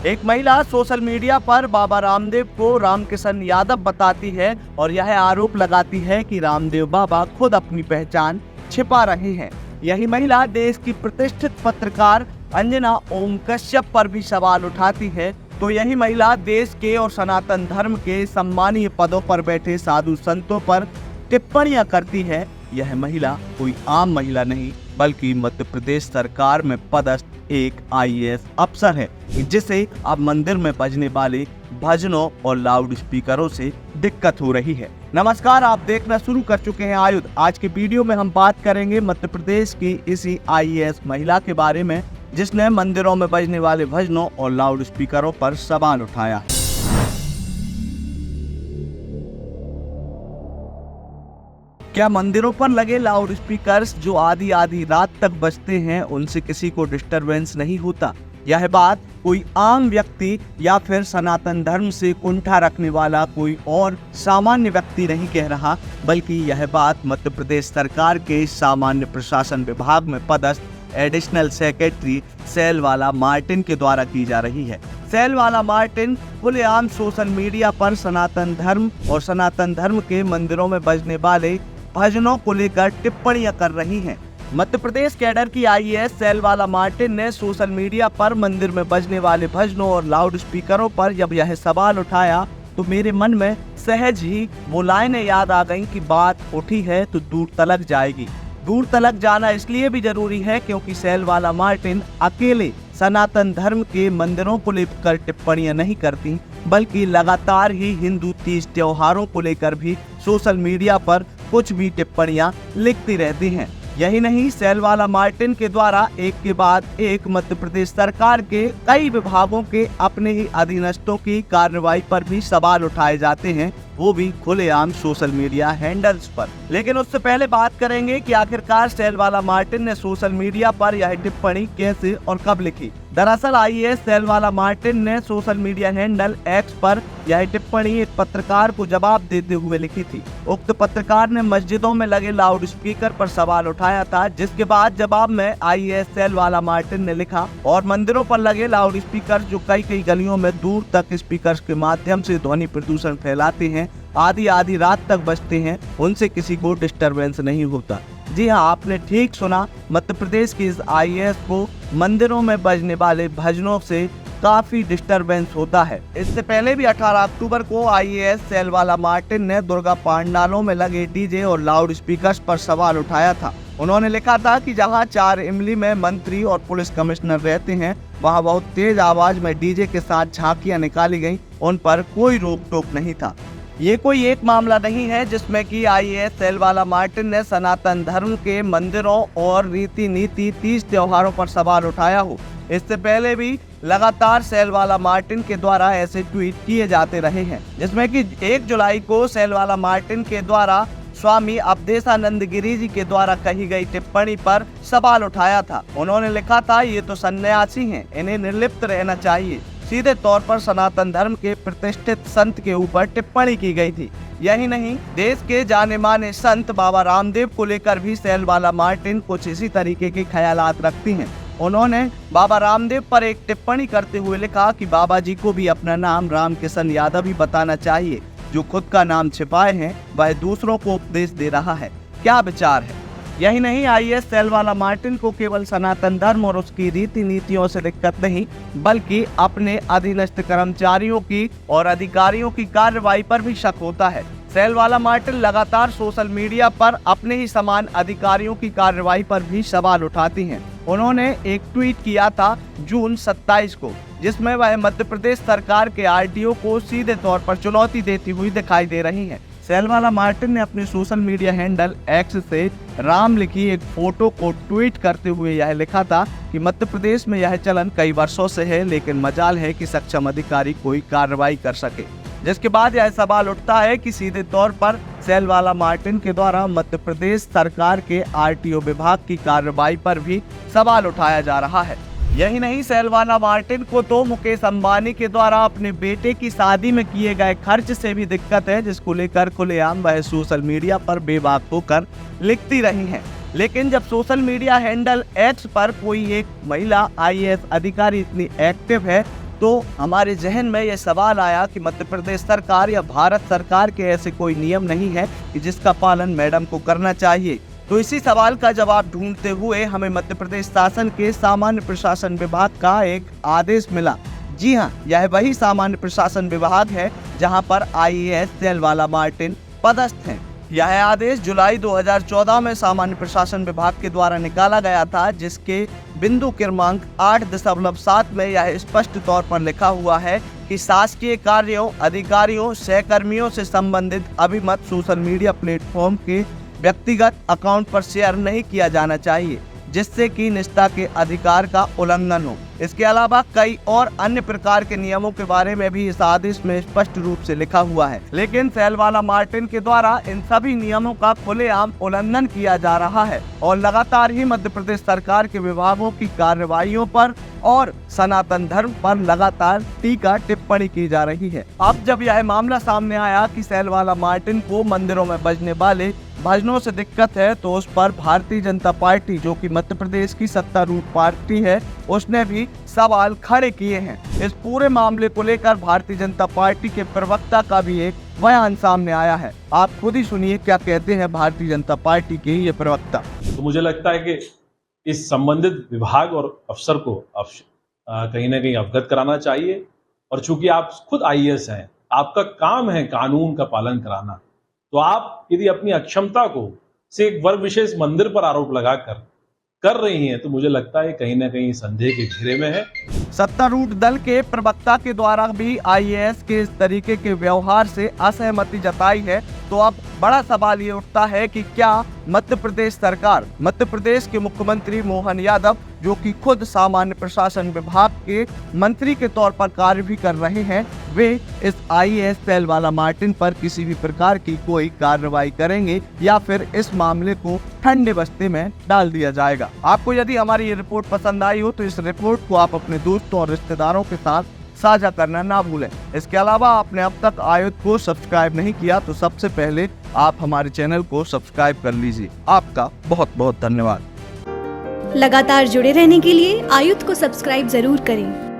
एक महिला social media पर बाबा रामदेव को रामकिशन यादव बताती है और यह आरोप लगाती है कि रामदेव बाबा खुद अपनी पहचान छिपा रहे हैं। यही महिला देश की प्रतिष्ठित पत्रकार अंजना ओम कश्यप पर भी सवाल उठाती है। तो यही महिला देश के और सनातन धर्म के सम्मानीय पदों पर बैठे साधु संतों पर टिप्पणियां करती है। यह महिला कोई आम महिला नहीं बल्कि मध्य प्रदेश सरकार में पदस्थ एक IAS अफसर है, जिसे अब मंदिर में बजने वाले भजनों और लाउड स्पीकरों से दिक्कत हो रही है। नमस्कार, आप देखना शुरू कर चुके हैं आयुध। आज के वीडियो में हम बात करेंगे मध्य प्रदेश की इसी IAS महिला के बारे में, जिसने मंदिरों में बजने वाले भजनों और लाउड स्पीकरों पर सवाल उठाया। क्या मंदिरों पर लगे लाउड स्पीकर्स जो आधी रात तक बजते हैं उनसे किसी को डिस्टरबेंस नहीं होता? यह बात कोई आम व्यक्ति या फिर सनातन धर्म से कुंठा रखने वाला कोई और सामान्य व्यक्ति नहीं कह रहा, बल्कि यह बात मध्य प्रदेश सरकार के सामान्य प्रशासन विभाग में पदस्थ एडिशनल सेक्रेटरी सेलवाला मार्टिन के द्वारा की जा रही है। सेलवाला मार्टिन खुलेआम सोशल मीडिया पर सनातन धर्म और सनातन धर्म के मंदिरों में बजने वाले भजनों को लेकर टिप्पणियां कर रही हैं। मध्य प्रदेश कैडर की IAS सेलवाला मार्टिन ने सोशल मीडिया पर मंदिर में बजने वाले भजनों और लाउड स्पीकरों पर जब यह सवाल उठाया तो मेरे मन में सहज ही वो लाइनें याद आ गईं कि बात उठी है तो दूर तलक जाएगी। दूर तलक जाना इसलिए भी जरूरी है क्योंकि सेलवाला मार्टिन अकेले सनातन धर्म के मंदिरों को लेकर टिप्पणियां नहीं करती, बल्कि लगातार ही हिंदू तीज त्योहारों को लेकर भी सोशल मीडिया पर कुछ भी टिप्पणियां लिखती रहती हैं। यही नहीं, सेलवाला मार्टिन के द्वारा एक के बाद एक मध्य प्रदेश सरकार के कई विभागों के अपने ही अधीनस्थों की कार्रवाई पर भी सवाल उठाए जाते हैं, वो भी खुलेआम सोशल मीडिया हैंडल्स पर। लेकिन उससे पहले बात करेंगे कि आखिरकार सेलवाला मार्टिन ने सोशल मीडिया पर यह टिप्पणी कैसे और कब लिखी। दरअसल IAS सेलवाला मार्टिन ने सोशल मीडिया हैंडल X पर यह टिप्पणी एक पत्रकार को जवाब देते हुए लिखी थी। उक्त पत्रकार ने मस्जिदों में लगे लाउड स्पीकर पर सवाल उठाया था, जिसके बाद जवाब में IAS सेलवाला मार्टिन ने लिखा, और मंदिरों पर लगे लाउड स्पीकर जो कई गलियों में दूर तक स्पीकर के माध्यम से ध्वनि प्रदूषण फैलाते हैं, आधी रात तक बजते हैं, उनसे किसी को डिस्टरबेंस नहीं होता। जी हाँ, आपने ठीक सुना, मध्य प्रदेश की इस IAS को मंदिरों में बजने वाले भजनों से काफी डिस्टरबेंस होता है। इससे पहले भी 18 अक्टूबर को IAS सेलवाला मार्टिन ने दुर्गा पंडालों में लगे डीजे और लाउड स्पीकर्स पर सवाल उठाया था। उन्होंने लिखा था कि जहां 4 इमली में मंत्री और पुलिस कमिश्नर रहते हैं, वहां बहुत तेज आवाज में डीजे के साथ झांकियां निकाली गईं, उन पर कोई रोक टोक नहीं था। ये कोई एक मामला नहीं है जिसमें कि IAS सेलवाला मार्टिन ने सनातन धर्म के मंदिरों और रीति नीति तीज त्योहारों पर सवाल उठाया हो। इससे पहले भी लगातार सेलवाला मार्टिन के द्वारा ऐसे ट्वीट किए जाते रहे हैं, जिसमें कि 1 जुलाई को सेलवाला मार्टिन के द्वारा स्वामी अवधेशानंद गिरी जी के द्वारा कही गई टिप्पणी पर सवाल उठाया था। उन्होंने लिखा था, ये तो सन्यासी हैं, इन्हें निर्लिप्त रहना चाहिए। सीधे तौर पर सनातन धर्म के प्रतिष्ठित संत के ऊपर टिप्पणी की गई थी। यही नहीं, देश के जाने माने संत बाबा रामदेव को लेकर भी सेलवाला मार्टिन कुछ इसी तरीके के ख्यालात रखती हैं। उन्होंने बाबा रामदेव पर एक टिप्पणी करते हुए लिखा कि बाबा जी को भी अपना नाम रामकिशन यादव ही बताना चाहिए। जो खुद का नाम छिपाए हैं वह दूसरों को उपदेश दे रहा है। क्या विचार है? यही नहीं, IAS सेलवाला मार्टिन को केवल सनातन धर्म और उसकी रीति नीतियों से दिक्कत नहीं, बल्कि अपने अधीनस्थ कर्मचारियों की और अधिकारियों की कार्रवाई पर भी शक होता है। सेलवाला मार्टिन लगातार सोशल मीडिया पर अपने ही समान अधिकारियों की कार्रवाई पर भी सवाल उठाती हैं। उन्होंने एक ट्वीट किया था जून 27 को, जिसमें वह मध्य प्रदेश सरकार के RTO को सीधे तौर पर चुनौती देती हुई दिखाई दे रही हैं। सेलवाला मार्टिन ने अपने सोशल मीडिया हैंडल X से राम लिखी एक फोटो को ट्वीट करते हुए यह लिखा था कि मध्य प्रदेश में यह चलन कई वर्षों से है, लेकिन मजाल है कि सक्षम अधिकारी कोई कार्रवाई कर सके। जिसके बाद यह सवाल उठता है कि सीधे तौर पर सेलवाला मार्टिन के द्वारा मध्य प्रदेश सरकार के RTO विभाग की कार्रवाई पर भी सवाल उठाया जा रहा है। यही नहीं, सेलवाला मार्टिन को तो मुकेश अंबानी के द्वारा अपने बेटे की शादी में किए गए खर्च से भी दिक्कत है, जिसको लेकर खुलेआम वह सोशल मीडिया पर बेबाक होकर लिखती रही हैं। लेकिन जब सोशल मीडिया हैंडल X पर कोई एक महिला IAS अधिकारी इतनी एक्टिव है, तो हमारे जहन में यह सवाल आया कि मध्य प्रदेश सरकार या भारत सरकार के ऐसे कोई नियम नहीं है कि जिसका पालन मैडम को करना चाहिए। तो इसी सवाल का जवाब ढूंढते हुए हमें मध्य प्रदेश शासन के सामान्य प्रशासन विभाग का एक आदेश मिला। जी हाँ, यह वही सामान्य प्रशासन विभाग है जहां पर IAS सेलवाला मार्टिन पदस्थ हैं। यह आदेश जुलाई 2014 में सामान्य प्रशासन विभाग के द्वारा निकाला गया था, जिसके बिंदु क्रमांक 8.7 में यह स्पष्ट तौर पर लिखा हुआ है कि शासकीय कार्यों, अधिकारियों, सहकर्मियों से संबंधित अभिमत सोशल मीडिया प्लेटफॉर्म के व्यक्तिगत अकाउंट पर शेयर नहीं किया जाना चाहिए, जिससे कि निजता के अधिकार का उल्लंघन हो। इसके अलावा कई और अन्य प्रकार के नियमों के बारे में भी इस आदेश में स्पष्ट रूप से लिखा हुआ है। लेकिन सेलवाला मार्टिन के द्वारा इन सभी नियमों का खुलेआम उल्लंघन किया जा रहा है और लगातार ही मध्य प्रदेश सरकार के विभागों की कार्रवाइयों पर और सनातन धर्म पर लगातार टीका टिप्पणी की जा रही है। अब जब यह मामला सामने आया कि सेलवाला मार्टिन को मंदिरों में बजने वाले भजनों से दिक्कत है, तो उस पर भारतीय जनता पार्टी, जो कि मध्य प्रदेश की सत्तारूढ़ पार्टी है, उसने भी सवाल खड़े किए हैं। इस पूरे मामले को लेकर भारतीय जनता पार्टी के प्रवक्ता का भी एक बयान सामने आया है। आप खुद ही सुनिए क्या कहते हैं भारतीय जनता पार्टी के ये प्रवक्ता। तो मुझे लगता है कि इस संबंधित विभाग और अफसर को कहीं ना कहीं अवगत कराना चाहिए, और चूंकि आप खुद IAS हैं, आपका काम है कानून का पालन कराना, तो आप यदि अपनी अक्षमता को से एक वर्ग विशेष मंदिर पर आरोप लगाकर कर रही हैं, तो मुझे लगता है कहीं ना कहीं संदेह के घेरे में है। सत्तारूढ़ दल के प्रवक्ता के द्वारा भी IAS के इस तरीके के व्यवहार से असहमति जताई है। तो अब बड़ा सवाल ये उठता है कि क्या मध्य प्रदेश सरकार, मध्य प्रदेश के मुख्यमंत्री मोहन यादव, जो कि खुद सामान्य प्रशासन विभाग के मंत्री के तौर पर कार्य भी कर रहे हैं, वे इस IAS सेलवाला मार्टिन पर किसी भी प्रकार की कोई कार्रवाई करेंगे या फिर इस मामले को ठंडे बस्ते में डाल दिया जाएगा। आपको यदि हमारी ये रिपोर्ट पसंद आई हो तो इस रिपोर्ट को आप अपने दोस्तों और रिश्तेदारों के साथ साझा करना ना भूलें। इसके अलावा आपने अब तक आयुध को सब्सक्राइब नहीं किया तो सबसे पहले आप हमारे चैनल को सब्सक्राइब कर लीजिए। आपका बहुत बहुत धन्यवाद। लगातार जुड़े रहने के लिए आयुध को सब्सक्राइब जरूर करें।